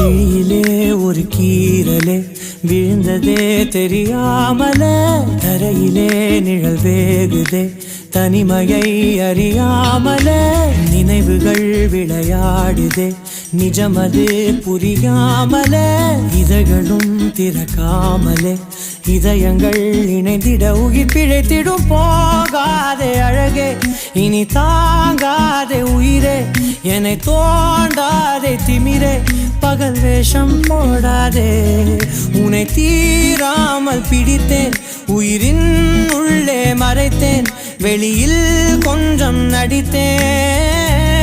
விழியிலே ஒரு கீறலே விழுந்ததே தெரியாமலே தரையிலே நிழல் வேகுதே தனிமையை அறியாமலே நினைவுகள் விளையாடுதே நிஜமது புரியாமலே இதழ்களும் திறக்காமலே இதயங்கள் இணைந்திட உயிர் பிழைத்திடும் போகாதே அழகே இனி தாங்காதே உயிரே என்னை தோண்டாதே திமிரே பகல் வேஷம் போடாதே உன்னை தீராமல் பிடித்தேன் உயிரின் உள்ளே மறைத்தேன் வெளியில் கொஞ்சம் நடித்தேன்